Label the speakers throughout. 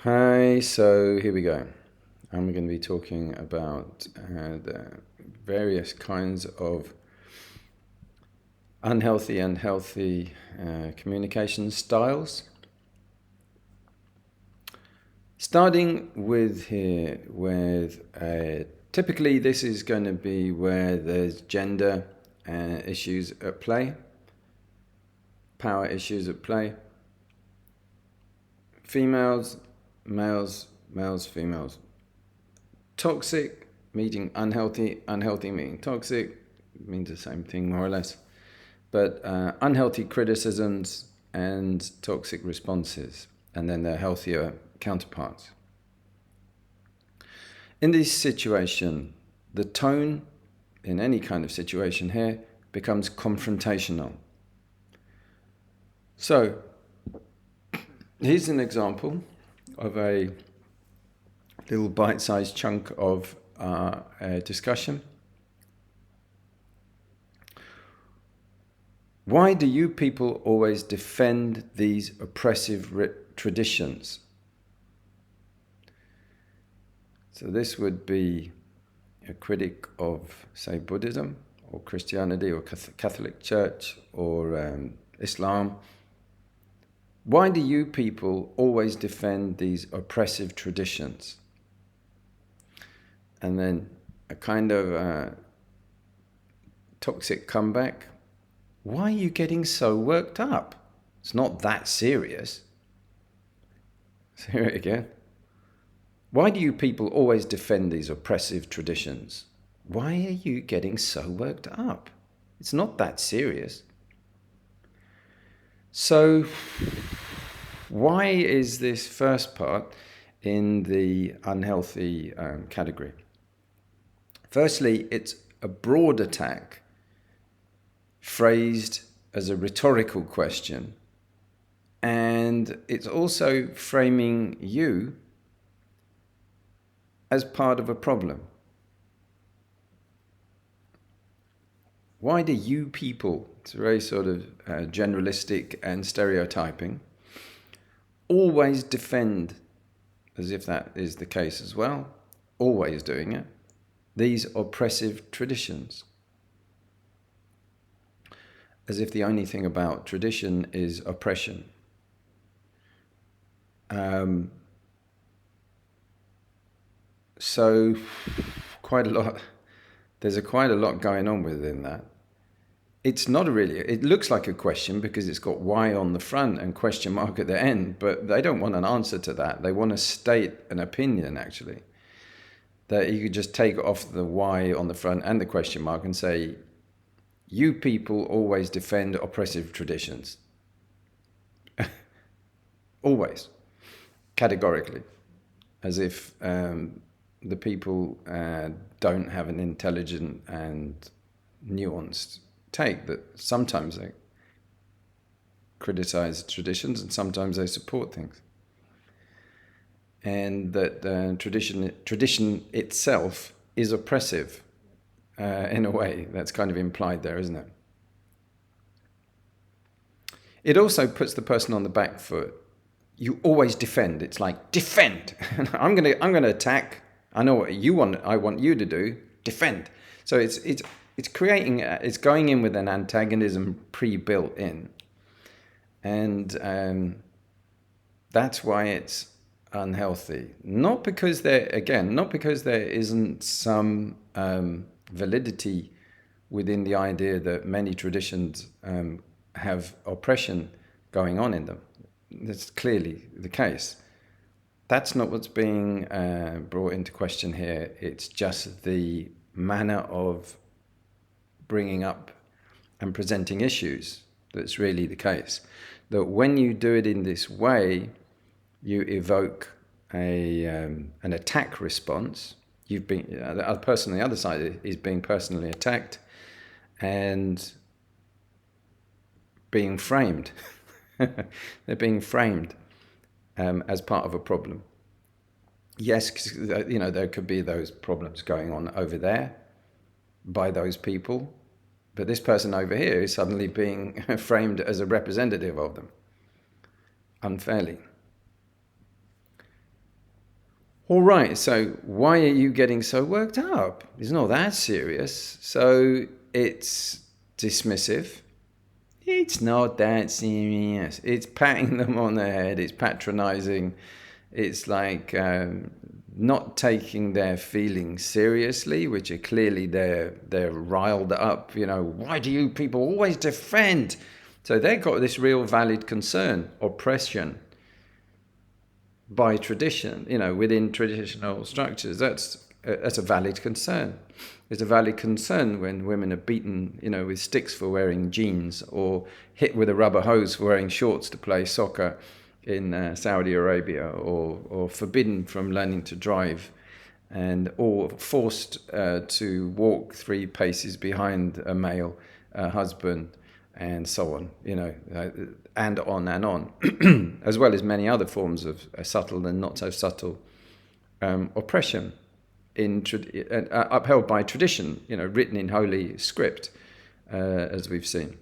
Speaker 1: Hi, so here we go. I'm going to be talking about the various kinds of unhealthy and healthy communication styles. Starting with here, with typically this is going to be where there's gender issues at play, power issues at play, females, males, males, females. Toxic meaning unhealthy, unhealthy meaning toxic, means the same thing more or less. But unhealthy criticisms and toxic responses, and then their healthier counterparts. In this situation, the tone in any kind of situation here becomes confrontational. So, here's an example of a little bite-sized chunk of a discussion. Why do you people always defend these oppressive traditions? So this would be a critic of, say, Buddhism or Christianity or Catholic Church or Islam. Why do you people always defend these oppressive traditions? And then a kind of toxic comeback. Why are you getting so worked up? It's not that serious. Say it again. Why do you people always defend these oppressive traditions? Why are you getting so worked up? It's not that serious. So, why is this first part in the unhealthy category? Firstly, it's a broad attack phrased as a rhetorical question, and it's also framing you as part of a problem. Why do you people, it's very sort of generalistic and stereotyping, always defend, as if that is the case as well, always doing it, these oppressive traditions? As if the only thing about tradition is oppression. So there's quite a lot going on within that. It's not it looks like a question because it's got why on the front and question mark at the end, but they don't want an answer to that. They want to state an opinion, actually. That you could just take off the why on the front and the question mark and say, you people always defend oppressive traditions. Always. Categorically. As if the people don't have an intelligent and nuanced take, that sometimes they criticize traditions and sometimes they support things. And that tradition itself is oppressive in a way. That's kind of implied there, isn't it? It also puts the person on the back foot. You always defend. It's like, defend. I'm gonna attack. I know what you want. I want you to do. Defend. So it's creating. It's going in with an antagonism pre-built in, and that's why it's unhealthy. Not because there isn't some validity within the idea that many traditions have oppression going on in them. That's clearly the case. That's not what's being brought into question here. It's just the manner of bringing up and presenting issues that's really the case. That when you do it in this way, you evoke an attack response. You've been the person on the other side is being personally attacked and being framed. They're being framed as part of a problem. Yes, there could be those problems going on over there by those people, but this person over here is suddenly being framed as a representative of them unfairly. All right, so why are you getting so worked up? It's not that serious. So it's dismissive. It's not that serious. It's patting them on the head. It's patronizing. It's like not taking their feelings seriously, which are clearly they're riled up. Why do you people always defend? So they've got this real valid concern, oppression by tradition, within traditional structures. That's a valid concern. It's a valid concern when women are beaten, with sticks for wearing jeans, or hit with a rubber hose for wearing shorts to play soccer in Saudi Arabia, or forbidden from learning to drive, or forced to walk 3 paces behind a male husband, and so on, and on, as well as many other forms of subtle and not so subtle oppression upheld by tradition, written in holy script, as we've seen.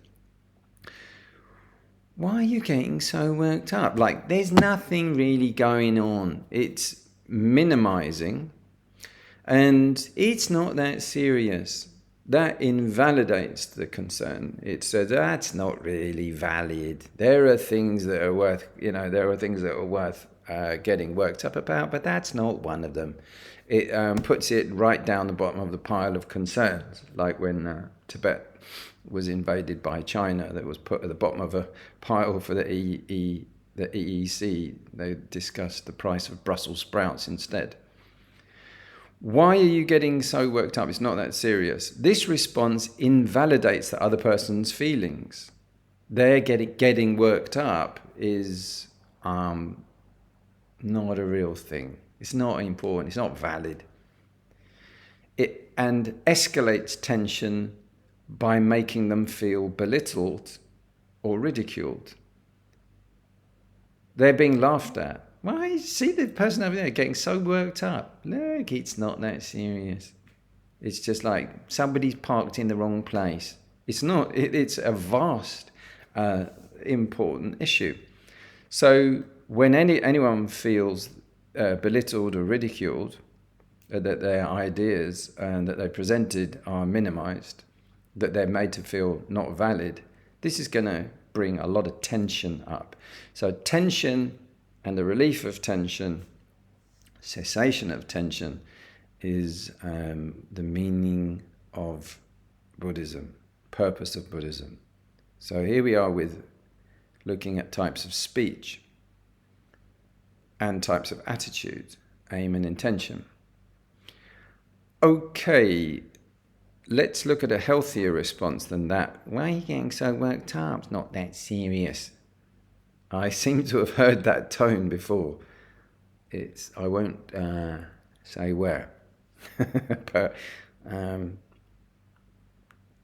Speaker 1: Why are you getting so worked up? Like, there's nothing really going on. It's minimizing, and it's not that serious. That invalidates the concern. It says that's not really valid. There are things that are worth, getting worked up about, but that's not one of them. It puts it right down the bottom of the pile of concerns, like when Tibet was invaded by China. That was put at the bottom of a pile for the EEC. They discussed the price of Brussels sprouts instead. Why are you getting so worked up? It's not that serious. This response invalidates the other person's feelings. Their getting worked up is not a real thing. It's not important. It's not valid. And escalates tension by making them feel belittled or ridiculed. They're being laughed at. Why? See the person over there getting so worked up. Look, it's not that serious. It's just like somebody's parked in the wrong place. It's not. It's a vast, important issue. So when anyone feels belittled or ridiculed, that their ideas and that they presented are minimized, that they're made to feel not valid, this is going to bring a lot of tension up. So tension and the relief of tension, cessation of tension, is the meaning of Buddhism, purpose of Buddhism. So here we are with looking at types of speech and types of attitude, aim and intention. Okay, let's look at a healthier response than that. Why are you getting so worked up? It's not that serious. I seem to have heard that tone before. I won't say where, but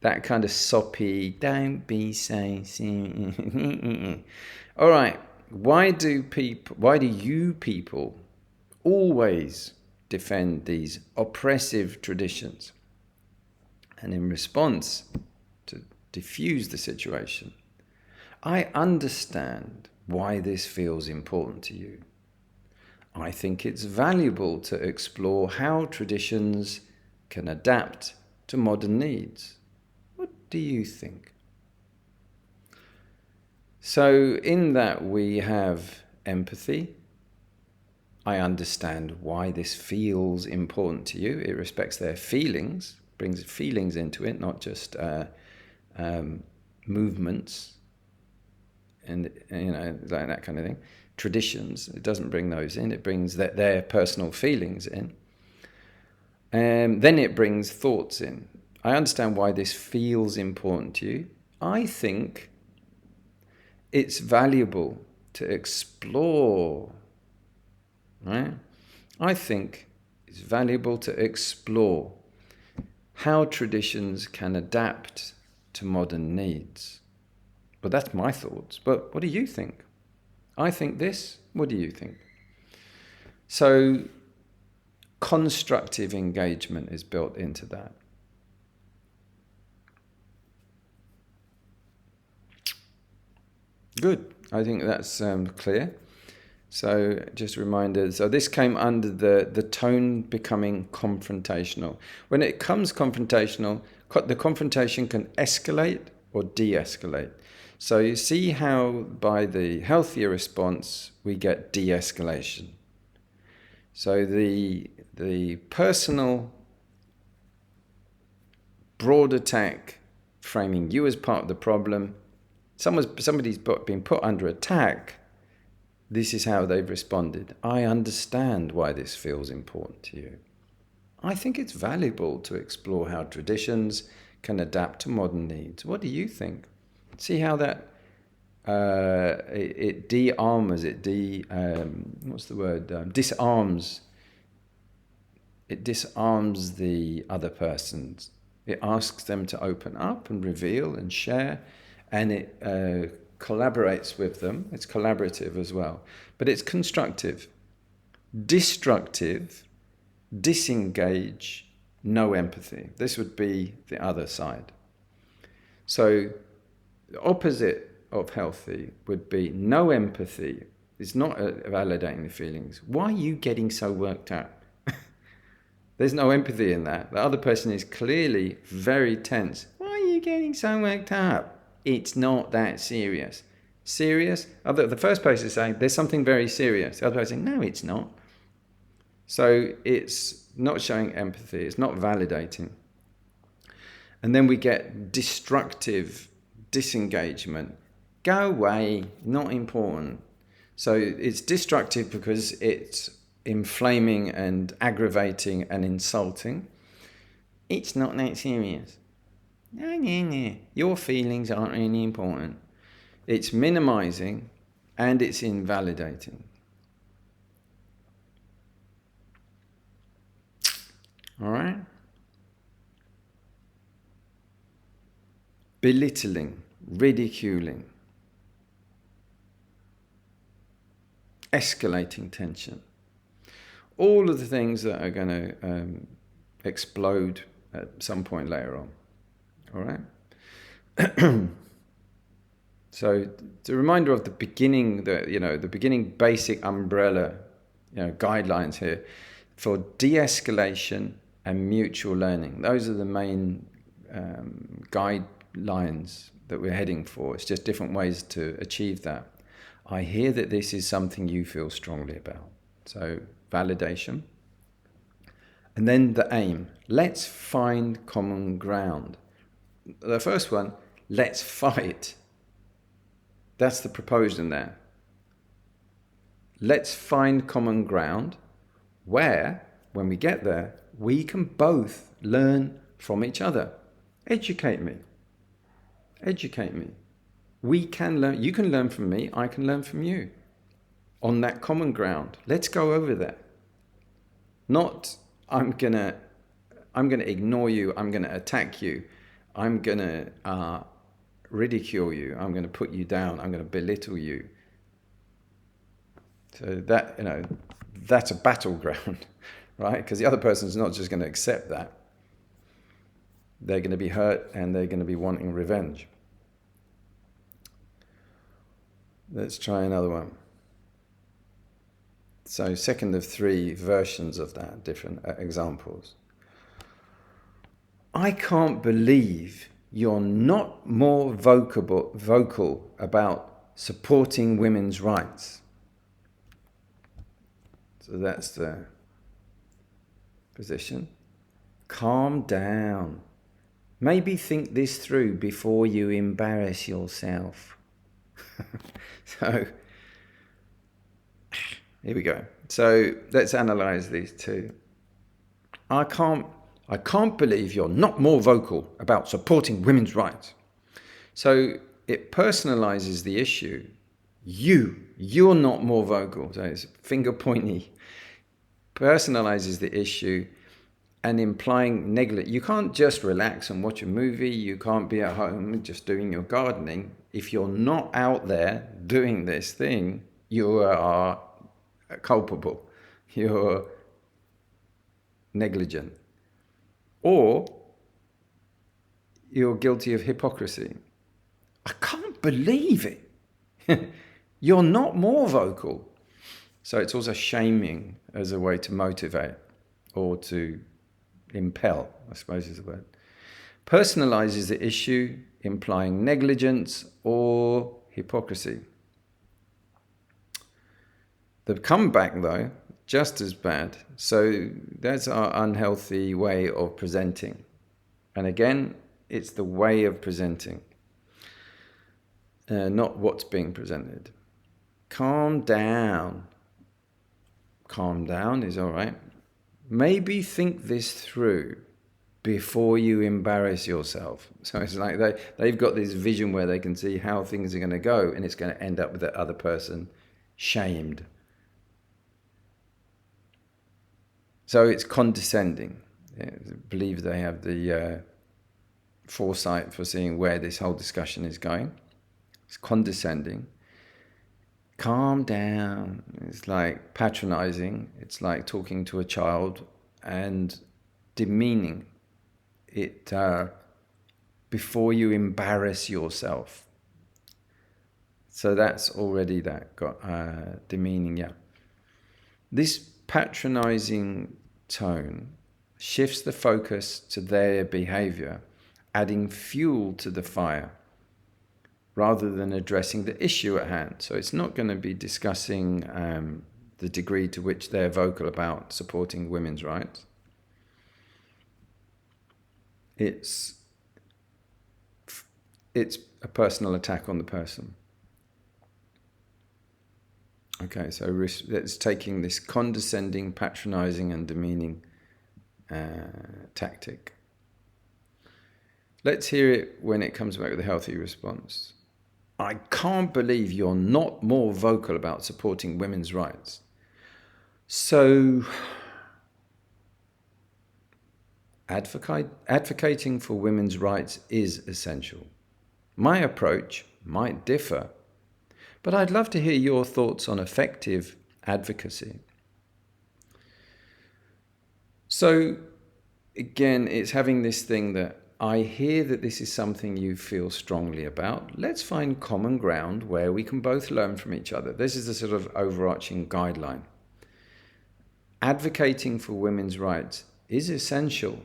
Speaker 1: that kind of soppy, don't be so serious. All right, why do you people always defend these oppressive traditions? And in response, to diffuse the situation, I understand why this feels important to you. I think it's valuable to explore how traditions can adapt to modern needs. What do you think? So in that we have empathy. I understand why this feels important to you. It respects their feelings, brings feelings into it, not just movements and like that kind of thing. Traditions, it doesn't bring those in. It brings their personal feelings in. Then it brings thoughts in. I understand why this feels important to you. I think it's valuable to explore. Right? I think it's valuable to explore how traditions can adapt to modern needs. But that's my thoughts. But what do you think? I think this. What do you think? So constructive engagement is built into that. Good. I think that's clear. So just a reminder, so this came under the tone becoming confrontational. When it comes confrontational, the confrontation can escalate or de-escalate. So you see how by the healthier response, we get de-escalation. So the personal broad attack, framing you as part of the problem, somebody's been put under attack, this is how they've responded. I understand why this feels important to you. I think it's valuable to explore how traditions can adapt to modern needs. What do you think? See how that it de-armors, disarms. It disarms the other persons. It asks them to open up and reveal and share, and it collaborates with them. It's collaborative as well, but it's constructive. Destructive, disengage, no empathy. This would be the other side. So the opposite of healthy would be no empathy. It's not validating the feelings. Why are you getting so worked up? There's no empathy in that. The other person is clearly very tense. Why are you getting so worked up? It's not that serious. Serious? The first person is saying, there's something very serious. The other person is saying, no, it's not. So it's not showing empathy. It's not validating. And then we get destructive disengagement. Go away, not important. So it's destructive because it's inflaming and aggravating and insulting. It's not that serious. No. Your feelings aren't really important. It's minimizing and it's invalidating. All right? Belittling, ridiculing, escalating tension. All of the things that are going to explode at some point later on. All right? So it's a reminder of the beginning, the beginning basic umbrella, guidelines here for de-escalation and mutual learning. Those are the main guidelines that we're heading for. It's just different ways to achieve that. I hear that this is something you feel strongly about. So validation. And then the aim. Let's find common ground. The first one, let's fight. That's the proposal there. Let's find common ground where, when we get there, we can both learn from each other. Educate me. Educate me. We can learn. You can learn from me. I can learn from you. On that common ground. Let's go over there. Not, I'm gonna ignore you. I'm gonna attack you. I'm gonna ridicule you. I'm gonna put you down. I'm gonna belittle you. So that, that's a battleground, right? Because the other person's not just going to accept that. They're going to be hurt and they're going to be wanting revenge. Let's try another one. So second of three versions of that, different examples. I can't believe you're not more vocal about supporting women's rights. So that's the position. Calm down. Maybe think this through before you embarrass yourself. So, here we go. So let's analyze these two. I can't believe you're not more vocal about supporting women's rights. So it personalizes the issue. You're not more vocal. So it's finger pointy. Personalizes the issue and implying negligence. You can't just relax and watch a movie. You can't be at home just doing your gardening. If you're not out there doing this thing, you are culpable. You're negligent. Or you're guilty of hypocrisy. I can't believe it. You're not more vocal. So it's also shaming as a way to motivate or to impel, I suppose is the word. Personalizes the issue, implying negligence or hypocrisy. The comeback, though, just as bad. So that's our unhealthy way of presenting. And again, it's the way of presenting, not what's being presented. Calm down. Calm down is all right. Maybe think this through before you embarrass yourself. So it's like they've got this vision where they can see how things are going to go, and it's going to end up with that other person shamed. So it's condescending. I believe they have the foresight for seeing where this whole discussion is going. It's condescending. Calm down. It's like patronizing. It's like talking to a child and demeaning it before you embarrass yourself. So that's already that got demeaning, yeah. This patronizing tone shifts the focus to their behavior, adding fuel to the fire, rather than addressing the issue at hand. So it's not going to be discussing the degree to which they're vocal about supporting women's rights. It's a personal attack on the person. Okay, so it's taking this condescending, patronizing and demeaning tactic. Let's hear it when it comes back with a healthy response. I can't believe you're not more vocal about supporting women's rights. So, advocating for women's rights is essential. My approach might differ, but I'd love to hear your thoughts on effective advocacy. So, again, it's having this thing that I hear that this is something you feel strongly about. Let's find common ground where we can both learn from each other. This is the sort of overarching guideline. Advocating for women's rights is essential.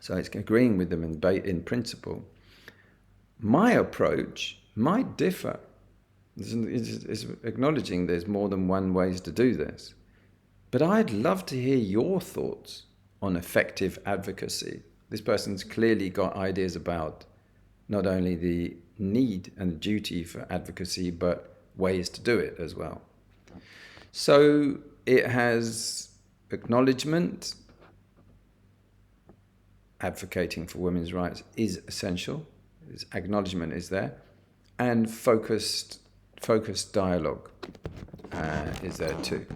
Speaker 1: So it's agreeing with them in principle. My approach might differ. It's acknowledging there's more than one ways to do this. But I'd love to hear your thoughts on effective advocacy. This person's clearly got ideas about not only the need and the duty for advocacy, but ways to do it as well. So it has acknowledgement. Advocating for women's rights is essential. Acknowledgement is there. And focused dialogue is there too.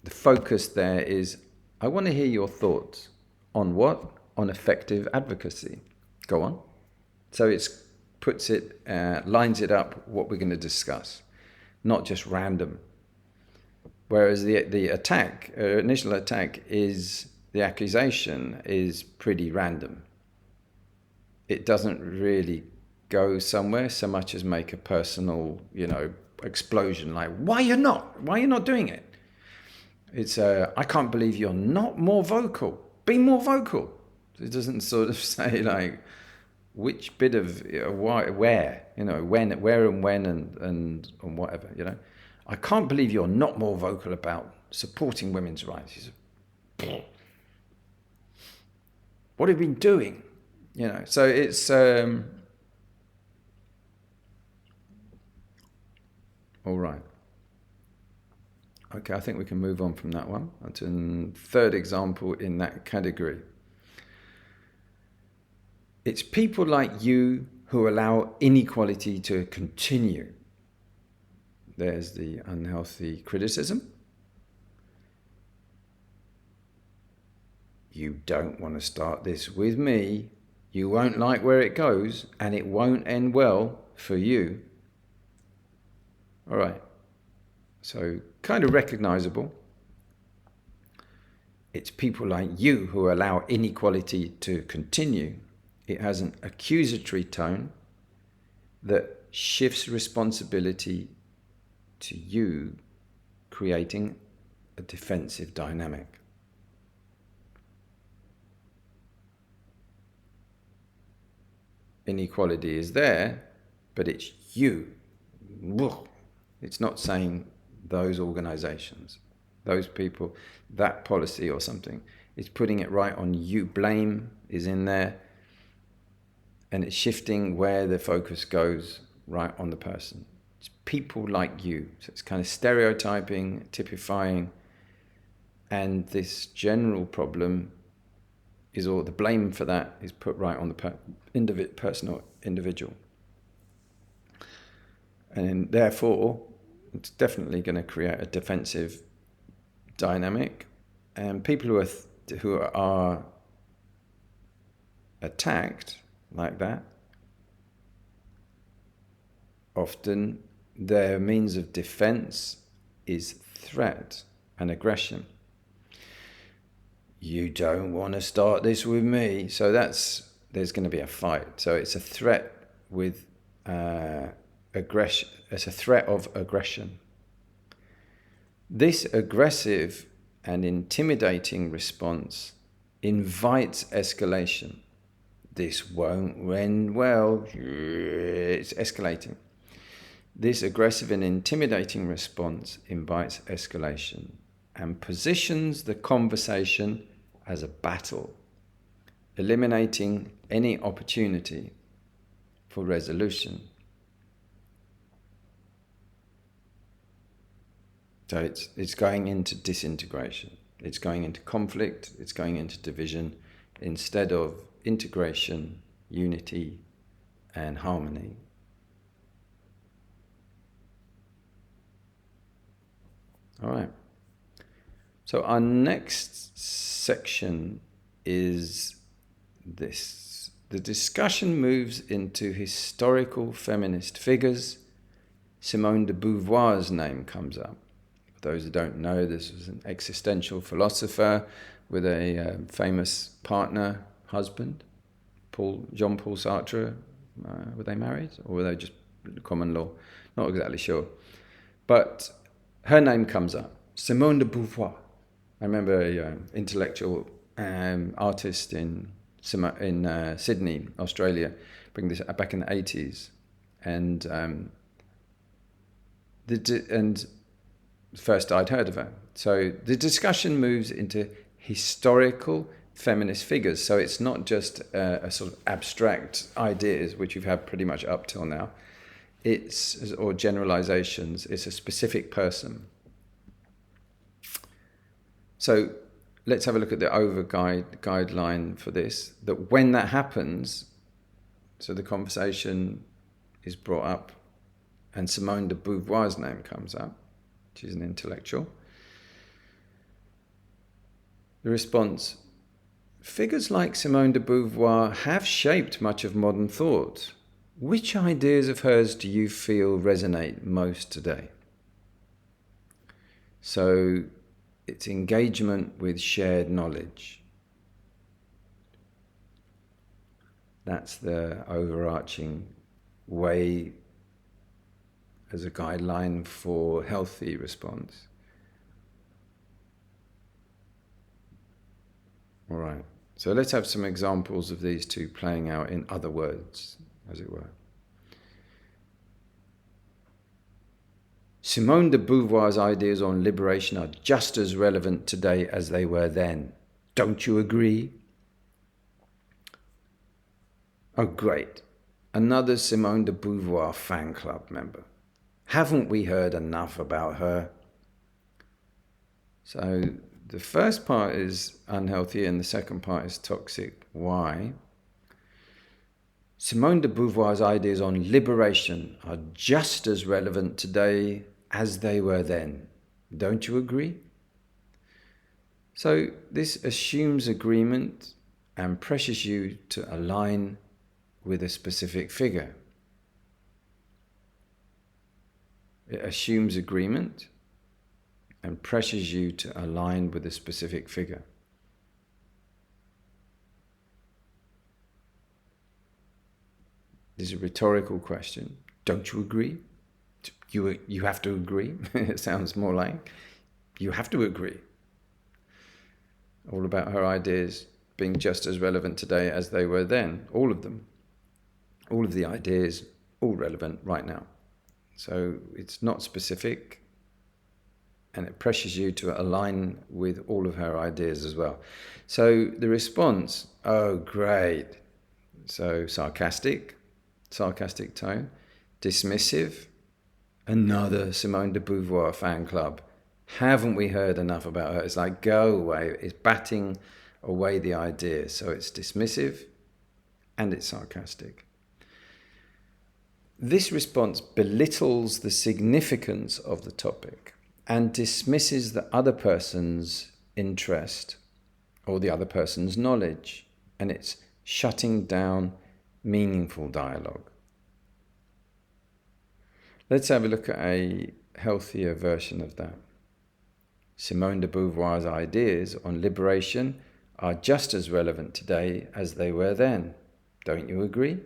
Speaker 1: The focus there is, I want to hear your thoughts on what? On effective advocacy. Go on. So it lines it up what we're going to discuss, not just random. Whereas the initial attack is, the accusation is pretty random. It doesn't really go somewhere so much as make a personal, explosion. Like, why are you not doing it? It's I can't believe you're not more vocal. Be more vocal. It doesn't sort of say like which bit of why, where, when, and whatever, I can't believe you're not more vocal about supporting women's rights. What have you been doing? So it's all right. Okay, I think we can move on from that one. That's a third example in that category. It's people like you who allow inequality to continue. There's the unhealthy criticism. You don't want to start this with me. You won't like where it goes, and it won't end well for you. All right. So kind of recognizable. It's people like you who allow inequality to continue. It has an accusatory tone that shifts responsibility to you, creating a defensive dynamic. Inequality is there, but it's you. It's not saying those organizations, those people, that policy or something. It's putting it right on you. Blame is in there, and it's shifting where the focus goes right on the person. It's people like you. So it's kind of stereotyping, typifying, and this general problem is all the blame for that is put right on the personal individual. And therefore, it's definitely going to create a defensive dynamic. And people who are attacked like that, often their means of defense is threat and aggression. You don't want to start this with me. So there's going to be a fight. So it's a threat with aggression. It's a threat of aggression. This aggressive and intimidating response invites escalation. This won't end well. It's escalating. This aggressive and intimidating response invites escalation and positions the conversation as a battle, eliminating any opportunity for resolution. So it's going into disintegration. It's going into conflict. It's going into division instead of integration, unity, and harmony. All right. So our next section is this. The discussion moves into historical feminist figures. Simone de Beauvoir's name comes up. For those who don't know, this was an existential philosopher with a famous partner, husband, Jean-Paul Sartre. Were they married or were they just common law? Not exactly sure. But her name comes up, Simone de Beauvoir. I remember an intellectual artist in Sydney, Australia, bringing this back in the 80s. And first I'd heard of her. So the discussion moves into historical feminist figures. So it's not just a sort of abstract ideas, which you've had pretty much up till now. Or generalizations. It's a specific person. So let's have a look at the guideline for this. That when that happens, so the conversation is brought up, and Simone de Beauvoir's name comes up. She's an intellectual. The response: figures like Simone de Beauvoir have shaped much of modern thought. Which ideas of hers do you feel resonate most today? So it's engagement with shared knowledge. That's the overarching way as a guideline for healthy response. All right. So let's have some examples of these two playing out in other words, as it were. Simone de Beauvoir's ideas on liberation are just as relevant today as they were then. Don't you agree? Oh, great. Another Simone de Beauvoir fan club member. Haven't we heard enough about her? So the first part is unhealthy and the second part is toxic. Why? Simone de Beauvoir's ideas on liberation are just as relevant today as they were then. Don't you agree? So this assumes agreement and pressures you to align with a specific figure. It assumes agreement and pressures you to align with a specific figure. This is a rhetorical question. Don't you agree? You have to agree. It sounds more like you have to agree. All about her ideas being just as relevant today as they were then. All of them. All of the ideas, all relevant right now. So it's not specific, and it pressures you to align with all of her ideas as well. So the response, oh, great. So sarcastic tone, dismissive, another Simone de Beauvoir fan club. Haven't we heard enough about her? It's like, go away. It's batting away the idea. So it's dismissive and it's sarcastic. This response belittles the significance of the topic and dismisses the other person's interest or the other person's knowledge, and it's shutting down meaningful dialogue. Let's have a look at a healthier version of that. Simone de Beauvoir's ideas on liberation are just as relevant today as they were then. Don't you agree?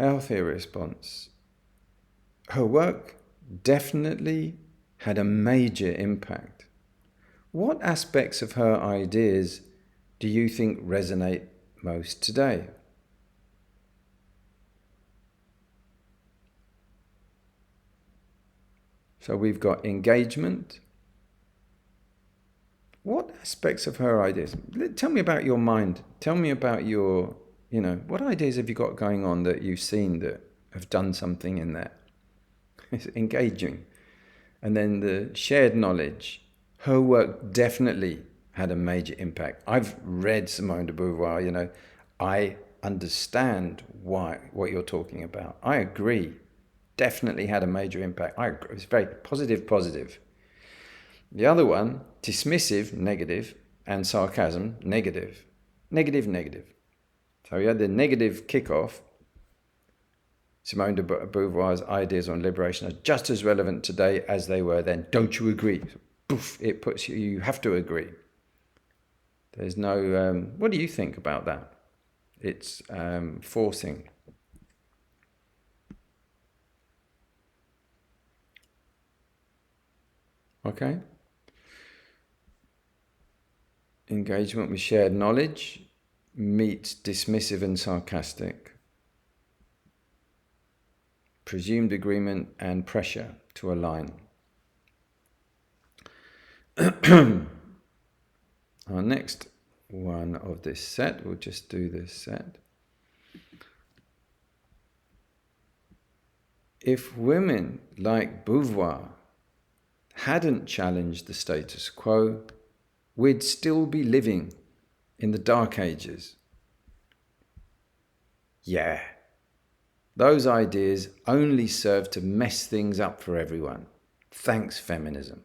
Speaker 1: A healthier response. Her work definitely had a major impact. What aspects of her ideas do you think resonate most today? So we've got engagement. What aspects of her ideas? Tell me about your mind. Tell me about your, what ideas have you got going on that you've seen that have done something in there? It's engaging. And then the shared knowledge. Her work definitely had a major impact. I've read Simone de Beauvoir, I understand what you're talking about. I agree. Definitely had a major impact. I agree. It's very positive. The other one, dismissive, negative, and sarcasm, negative. So you had the negative kickoff. Simone de Beauvoir's ideas on liberation are just as relevant today as they were then. Don't you agree? Poof, it puts you have to agree. There's no, what do you think about that? It's forcing. Okay? Engagement with shared knowledge meets dismissive and sarcastic. Presumed agreement and pressure to align. Our next one of this set, we'll just do this set. If women like Beauvoir hadn't challenged the status quo, we'd still be living in the Dark Ages. Yeah. Those ideas only serve to mess things up for everyone. Thanks, feminism.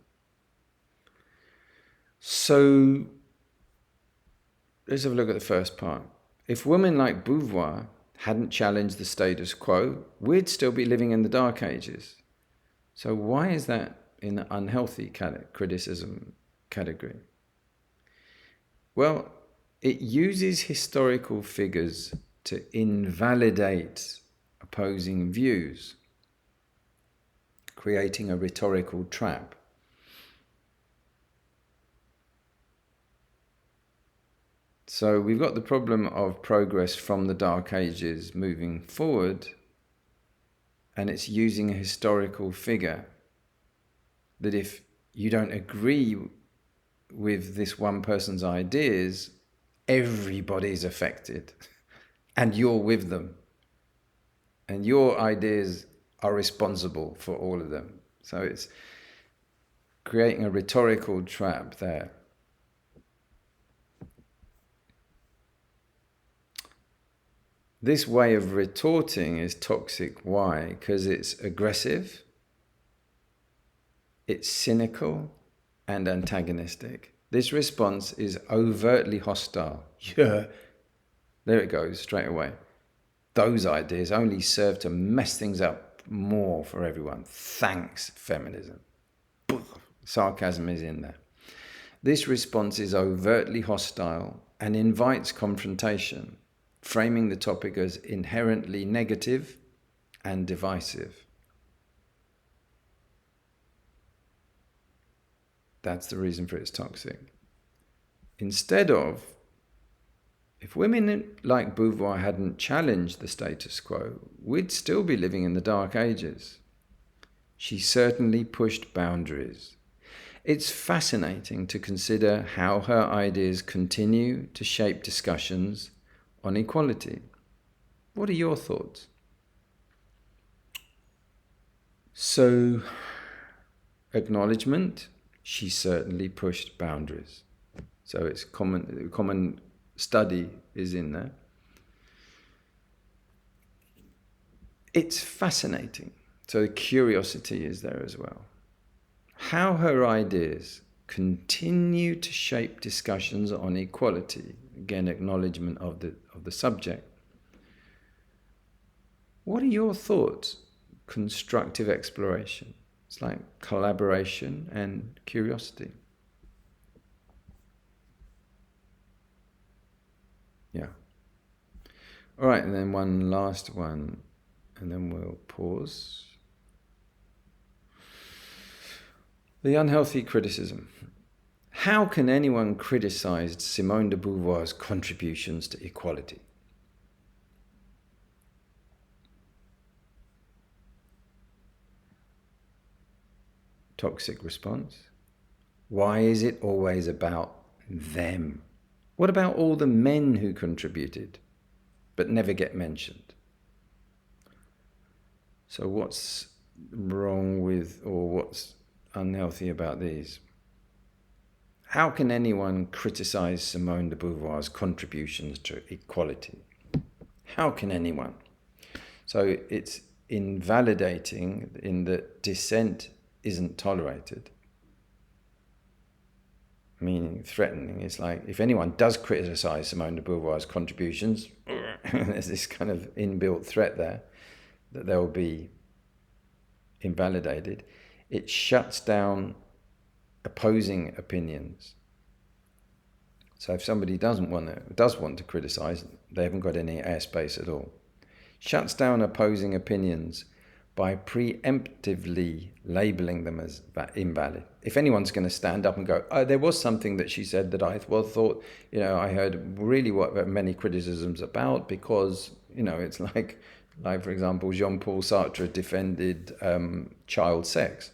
Speaker 1: So, let's have a look at the first part. If women like Beauvoir hadn't challenged the status quo, we'd still be living in the Dark Ages. So why is that in the unhealthy criticism category? Well, it uses historical figures to invalidate opposing views, creating a rhetorical trap. So we've got the problem of progress from the Dark Ages moving forward, and it's using a historical figure that if you don't agree with this one person's ideas, everybody's affected and you're with them. And your ideas are responsible for all of them. So it's creating a rhetorical trap there. This way of retorting is toxic. Why? Because it's aggressive, it's cynical, and antagonistic. This response is overtly hostile. Yeah, there it goes, straight away. Those ideas only serve to mess things up more for everyone. Thanks, feminism. Sarcasm is in there. This response is overtly hostile and invites confrontation. framing the topic as inherently negative and divisive. That's the reason for it's toxic. Instead of, if women like Beauvoir hadn't challenged the status quo, we'd still be living in the Dark Ages. She certainly pushed boundaries. It's fascinating to consider how her ideas continue to shape discussions on equality. What are your thoughts? So, acknowledgement, she certainly pushed boundaries. So it's common study is in there. It's fascinating. So the curiosity is there as well. How her ideas continue to shape discussions on equality. Again, acknowledgement of the subject. What are your thoughts? Constructive exploration. It's like collaboration and curiosity. Yeah. All right, and then one last one, and then we'll pause. The unhealthy criticism. How can anyone criticize Simone de Beauvoir's contributions to equality? Toxic response. Why is it always about them? What about all the men who contributed but never get mentioned? So what's wrong with, or what's unhealthy about these? How can anyone criticize Simone de Beauvoir's contributions to equality? How can anyone? So it's invalidating in that dissent isn't tolerated. Meaning threatening. It's like if anyone does criticize Simone de Beauvoir's contributions, there's this kind of inbuilt threat there that they'll be invalidated. It shuts down opposing opinions. So if somebody does want to criticize, they haven't got any airspace at all. Shuts down opposing opinions by preemptively labeling them as invalid. If anyone's going to stand up and go, oh, there was something that she said that I thought, I heard really what many criticisms about, because, it's like for example, Jean-Paul Sartre defended child sex.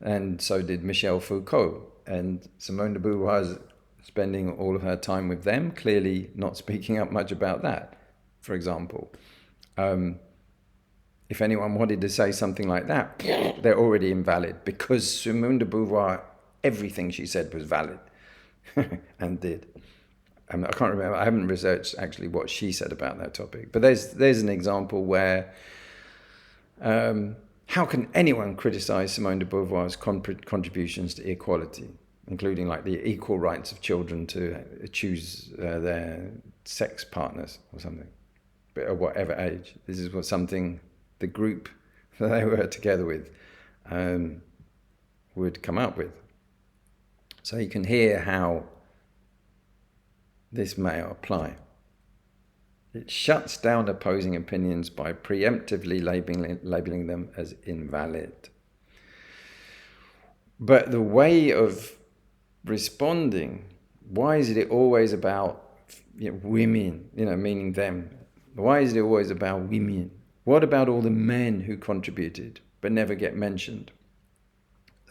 Speaker 1: And so did Michel Foucault. And Simone de Beauvoir is spending all of her time with them, clearly not speaking up much about that, for example. If anyone wanted to say something like that, they're already invalid, because Simone de Beauvoir, everything she said was valid and did. I can't remember, I haven't researched actually what she said about that topic. But there's an example where how can anyone criticize Simone de Beauvoir's contributions to equality, including like the equal rights of children to choose their sex partners or something, but at whatever age. This is something the group that they were together with would come up with. So you can hear how this may apply. It shuts down opposing opinions by preemptively labeling them as invalid. But the way of responding, why is it always about women, meaning them? Why is it always about women? What about all the men who contributed but never get mentioned?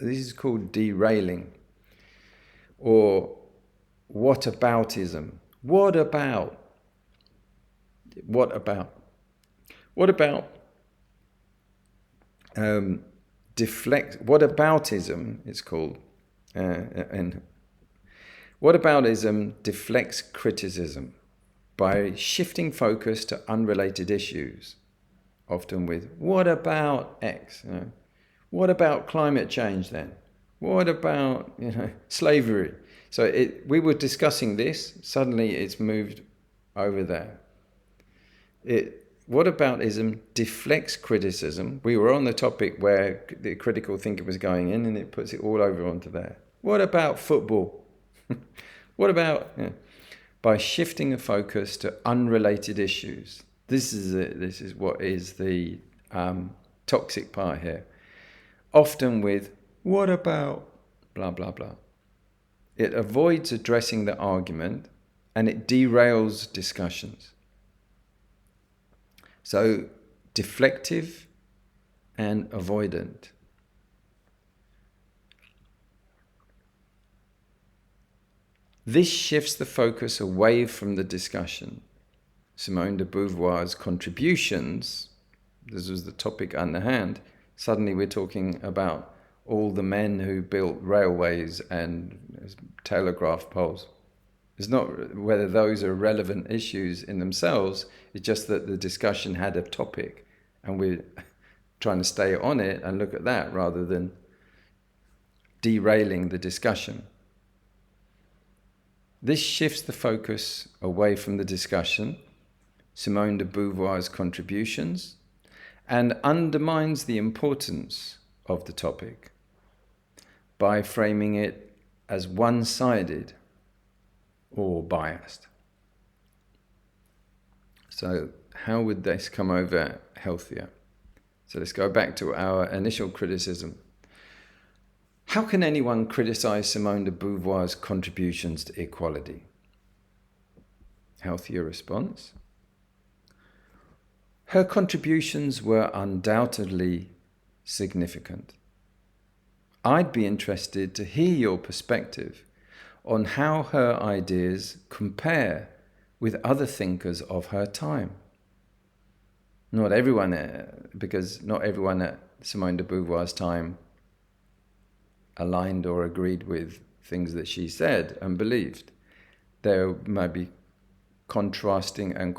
Speaker 1: This is called derailing, or whataboutism. What about? Whataboutism, it's called, and whataboutism deflects criticism by shifting focus to unrelated issues, often with what about X? What about climate change then? What about slavery? So we were discussing this, suddenly it's moved over there. Whataboutism deflects criticism. We were on the topic where the critical thinker was going in, and it puts it all over onto there. What about football? What about by shifting the focus to unrelated issues. This is what is the toxic part here. Often with, what about blah, blah, blah. It avoids addressing the argument and it derails discussions. So, deflective and avoidant. This shifts the focus away from the discussion. Simone de Beauvoir's contributions, this was the topic on the hand, suddenly we're talking about all the men who built railways and telegraph poles. It's not whether those are relevant issues in themselves, it's just that the discussion had a topic and we're trying to stay on it and look at that rather than derailing the discussion. This shifts the focus away from the discussion, Simone de Beauvoir's contributions, and undermines the importance of the topic by framing it as one-sided or biased. So how would this come over healthier? So let's go back to our initial criticism. How can anyone criticize Simone de Beauvoir's contributions to equality? Healthier response. Her contributions were undoubtedly significant. I'd be interested to hear your perspective on how her ideas compare with other thinkers of her time. Not everyone, because not everyone at Simone de Beauvoir's time aligned or agreed with things that she said and believed. There may be contrasting and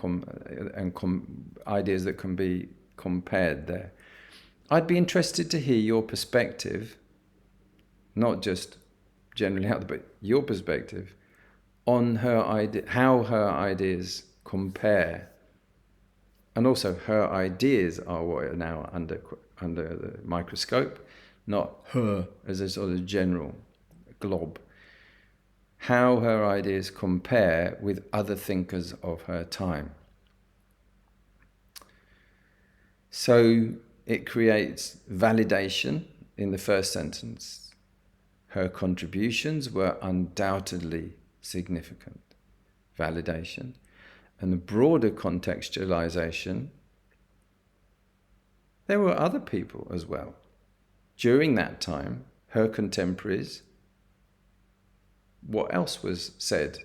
Speaker 1: ideas that can be compared there. I'd be interested to hear your perspective, not just generally out, but your perspective on her idea, how her ideas compare, and also her ideas are what are now under the microscope, not her as a sort of general glob. How her ideas compare with other thinkers of her time. So it creates validation in the first sentence. Her contributions were undoubtedly significant. Validation. And a broader contextualization, there were other people as well. During that time, her contemporaries, what else was said?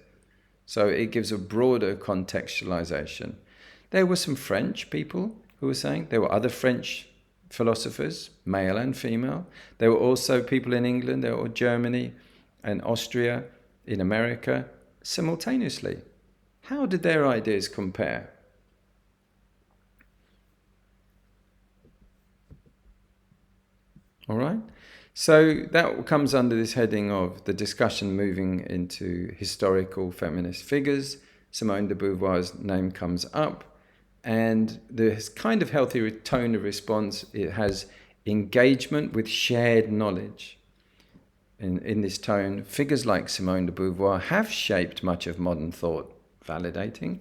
Speaker 1: So it gives a broader contextualization. There were some French people who were saying, there were other French philosophers, male and female. There were also people in England, there were Germany and Austria, in America, simultaneously. How did their ideas compare? All right? So that comes under this heading of the discussion moving into historical feminist figures. Simone de Beauvoir's name comes up, and the kind of healthy tone of response, it has engagement with shared knowledge. In this tone, figures like Simone de Beauvoir have shaped much of modern thought, validating.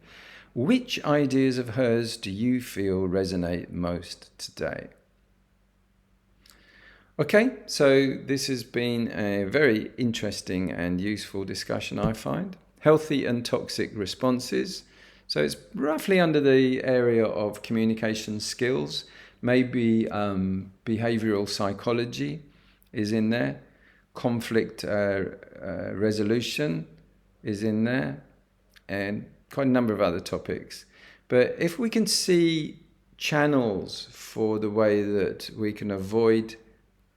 Speaker 1: Which ideas of hers do you feel resonate most today? Okay, so this has been a very interesting and useful discussion, I find. Healthy and toxic responses. So it's roughly under the area of communication skills. Maybe behavioral psychology is in there. Conflict resolution is in there. And quite a number of other topics. But if we can see channels for the way that we can avoid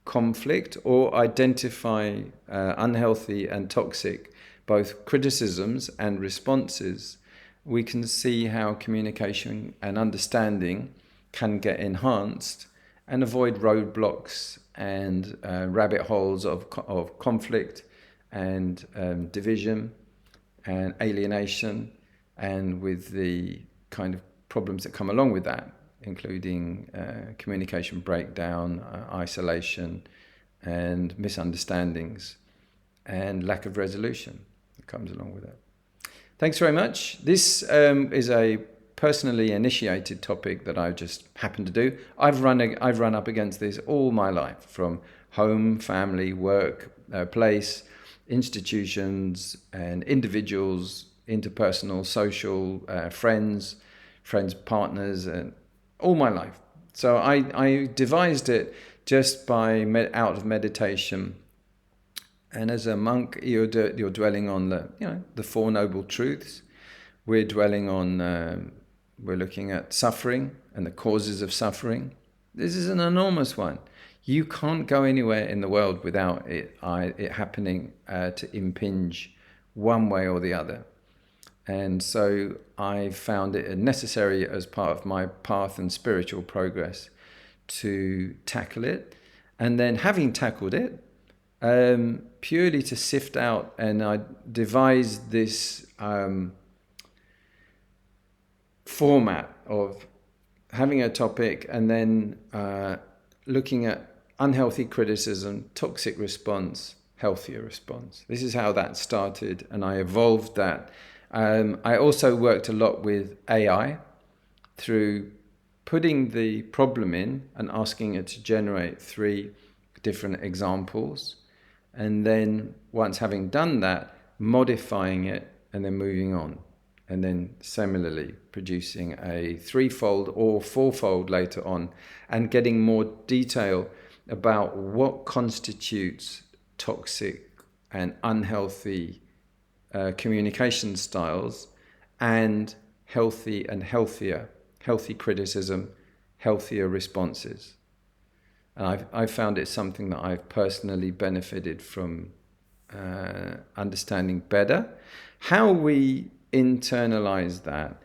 Speaker 1: conflict or identify unhealthy and toxic both criticisms and responses, we can see how communication and understanding can get enhanced and avoid roadblocks and rabbit holes of conflict and division and alienation, and with the kind of problems that come along with that, including communication breakdown, isolation, and misunderstandings, and lack of resolution that comes along with it. Thanks very much. This is a personally initiated topic that I just happen to do. I've run up against this all my life, from home, family, work, place, institutions, and individuals, interpersonal, social, friends, partners, and all my life. So I devised it just by out of meditation. And as a monk, you're dwelling on the Four Noble Truths. We're dwelling on, we're looking at suffering and the causes of suffering. This is an enormous one. You can't go anywhere in the world without it happening to impinge one way or the other. And so I found it necessary as part of my path and spiritual progress to tackle it. And then having tackled it, purely to sift out, and I devised this format of having a topic and then looking at unhealthy criticism, toxic response, healthier response. This is how that started, and I evolved that. I also worked a lot with AI through putting the problem in and asking it to generate 3 different examples. And then once having done that, modifying it and then moving on. And then similarly producing a 3-fold or 4-fold later on, and getting more detail about what constitutes toxic and unhealthy communication styles, and healthy and healthy criticism, healthier responses. And I've found it something that I've personally benefited from understanding better. How we internalize that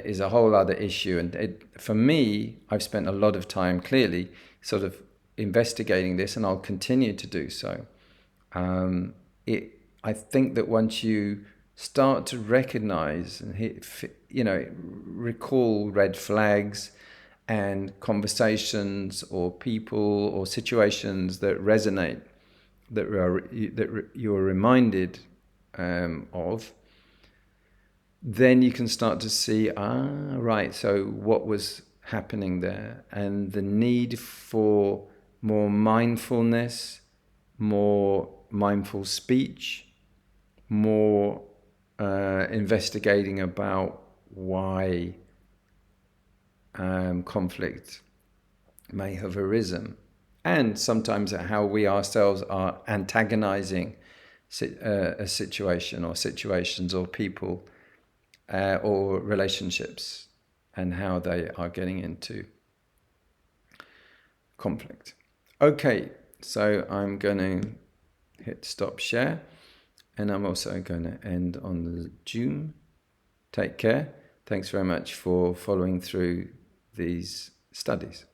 Speaker 1: is a whole other issue. And for me, I've spent a lot of time clearly sort of investigating this, and I'll continue to do so. I think that once you start to recognize and recall red flags and conversations or people or situations that resonate, that you're reminded of, then you can start to see, right, so what was happening there, and the need for more mindfulness, more mindful speech, more investigating about why conflict may have arisen, and sometimes how we ourselves are antagonizing a situation or situations or people or relationships, and how they are getting into conflict. Okay, so I'm going to hit stop share, and I'm also going to end on the Zoom. Take care. Thanks very much for following through these studies.